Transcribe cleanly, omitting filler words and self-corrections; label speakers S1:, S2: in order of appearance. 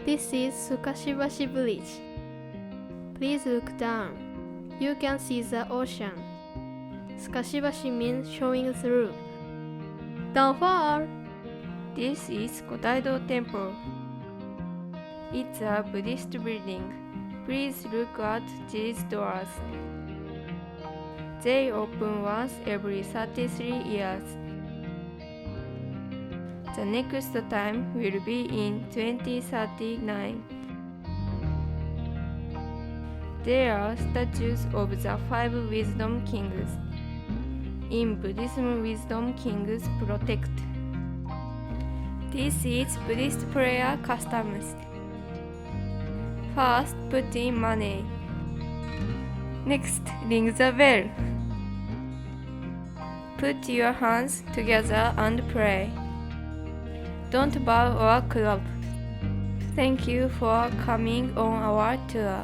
S1: This is Sukashibashi village. Please look down. You can see the ocean. Sukashibashi means showing through. Don't fall!
S2: This is Godaido Temple. It's a Buddhist building. Please look at these doors. They open once every 33 years. The next time will be in 2039. There are statues of the 5 wisdom kings. In Buddhism, wisdom kings protect. This is Buddhist prayer customs. First, put in money. Next, ring the bell. Put your hands together and pray. Don't bow or clap. Thank you for coming on our tour.